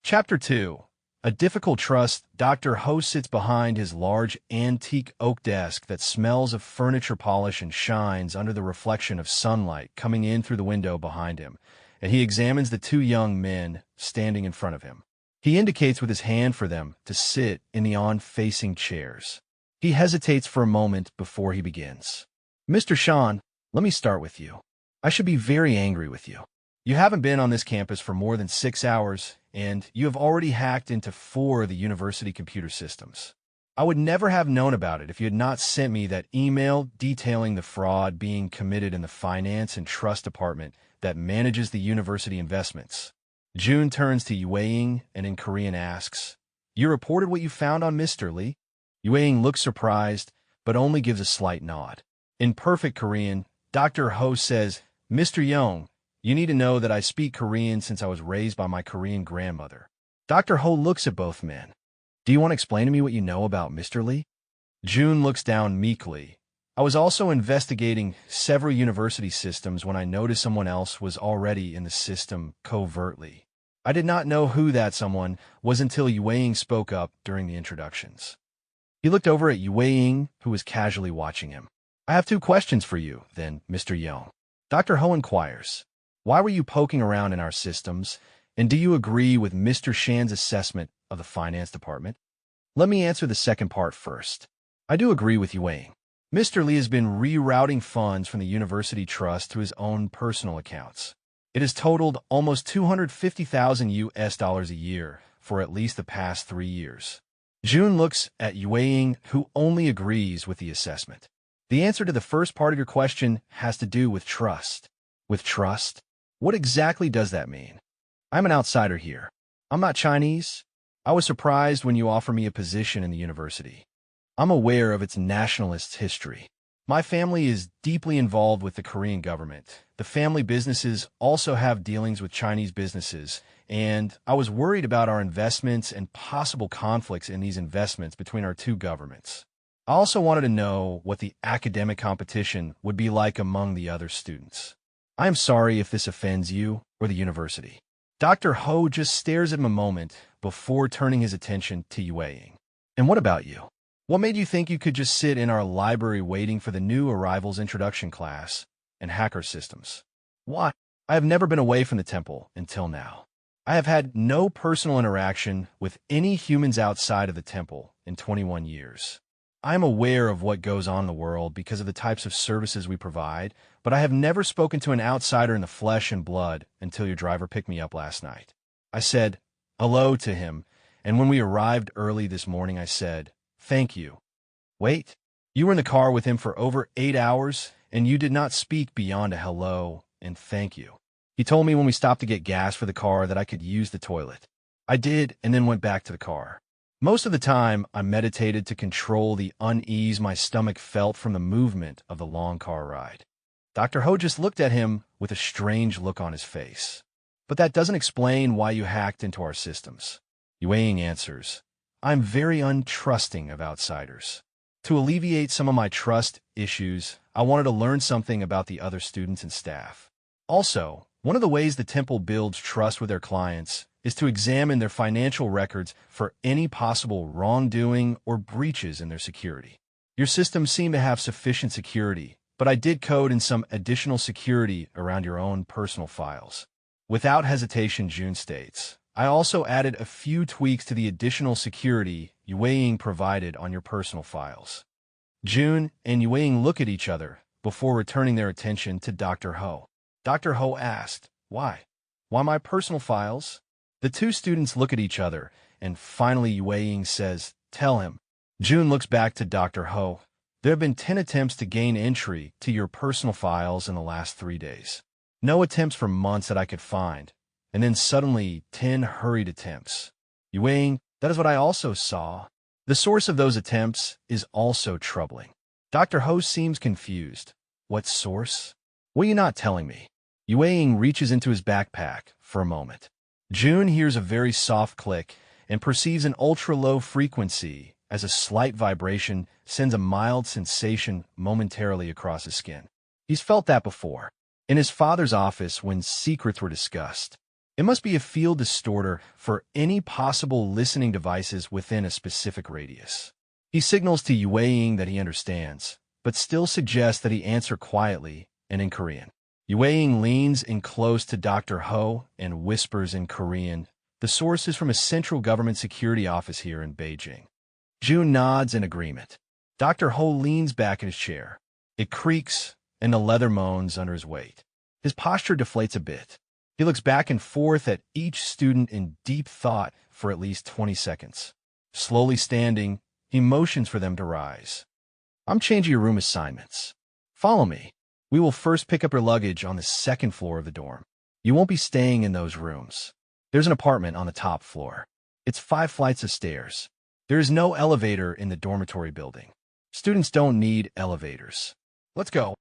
Chapter 2. A difficult trust. Dr. Ho sits behind his large antique oak desk that smells of furniture polish and shines under the reflection of sunlight coming in through the window behind him, and he examines the two young men standing in front of him. He indicates with his hand for them to sit in the on-facing chairs. He hesitates for a moment before he begins. Mr. Shan, let me start with you. I should be very angry with you. You haven't been on this campus for more than 6 hours, and you have already hacked into 4 of the university computer systems. I would never have known about it if you had not sent me that email detailing the fraud being committed in the finance and trust department that manages the university investments. June turns to Yue and in Korean asks, "You reported what you found on Mr. Lee?" Yue looks surprised, but only gives a slight nod. In perfect Korean, Dr. Ho says, "Mr. Young, you need to know that I speak Korean since I was raised by my Korean grandmother." Dr. Ho looks at both men. "Do you want to explain to me what you know about Mr. Lee?" June looks down meekly. "I was also investigating several university systems when I noticed someone else was already in the system covertly. I did not know who that someone was until Yue spoke up during the introductions." He looked over at Yue, who was casually watching him. "I have 2 questions for you, then, Mr. Young." Dr. Ho inquires, "Why were you poking around in our systems, and do you agree with Mr. Shan's assessment of the finance department?" Let me answer the second part first. I do agree with Yue. Mr. Lee has been rerouting funds from the university trust to his own personal accounts. It has totaled almost $250,000 a year for at least the past 3 years. June looks at Yue, who only agrees with the assessment. The answer to the first part of your question has to do with trust. With trust? What exactly does that mean? I'm an outsider here. I'm not Chinese. I was surprised when you offered me a position in the university. I'm aware of its nationalist history. My family is deeply involved with the Korean government. The family businesses also have dealings with Chinese businesses, and I was worried about our investments and possible conflicts in these investments between our 2 governments. I also wanted to know what the academic competition would be like among the other students. I am sorry if this offends you or the university. Dr. Ho just stares at him a moment before turning his attention to Yue. "And what about you? What made you think you could just sit in our library waiting for the new arrivals introduction class and hack our systems?" "Why? I have never been away from the temple until now. I have had no personal interaction with any humans outside of the temple in 21 years. I am aware of what goes on in the world because of the types of services we provide, but I have never spoken to an outsider in the flesh and blood until your driver picked me up last night. I said hello to him, and when we arrived early this morning, I said, 'Thank you.' Wait, you were in the car with him for over 8 hours, and you did not speak beyond a hello and thank you. He told me when we stopped to get gas for the car that I could use the toilet. I did, and then went back to the car. Most of the time, I meditated to control the unease my stomach felt from the movement of the long car ride." Dr. Ho just looked at him with a strange look on his face. "But that doesn't explain why you hacked into our systems." Yue answers, "I'm very untrusting of outsiders. To alleviate some of my trust issues, I wanted to learn something about the other students and staff. Also, one of the ways the temple builds trust with their clients is to examine their financial records for any possible wrongdoing or breaches in their security. Your systems seem to have sufficient security, but I did code in some additional security around your own personal files." Without hesitation, June states, "I also added a few tweaks to the additional security Yue provided on your personal files." June and Yue look at each other before returning their attention to Dr. Ho. Dr. Ho asked, "Why? Why my personal files?" The 2 students look at each other, and finally Yue says, "Tell him." June looks back to Dr. Ho. "There have been 10 attempts to gain entry to your personal files in the last 3 days. No attempts for months that I could find, and then suddenly 10 hurried attempts. Yue, that is what I also saw. The source of those attempts is also troubling." Dr. Ho seems confused. "What source? What are you not telling me?" Yue reaches into his backpack for a moment. June hears a very soft click and perceives an ultra-low frequency as a slight vibration sends a mild sensation momentarily across his skin. He's felt that before, in his father's office when secrets were discussed. It must be a field distorter for any possible listening devices within a specific radius. He signals to Yue that he understands, but still suggests that he answer quietly and in Korean. Yue leans in close to Dr. Ho and whispers in Korean. The source is from a central government security office here in Beijing. June nods in agreement. Dr. Ho leans back in his chair. It creaks, and the leather moans under his weight. His posture deflates a bit. He looks back and forth at each student in deep thought for at least 20 seconds. Slowly standing, he motions for them to rise. I'm changing your room assignments. Follow me. We will first pick up your luggage on the second floor of the dorm. You won't be staying in those rooms. There's an apartment on the top floor. It's 5 flights of stairs. There is no elevator in the dormitory building. Students don't need elevators. Let's go.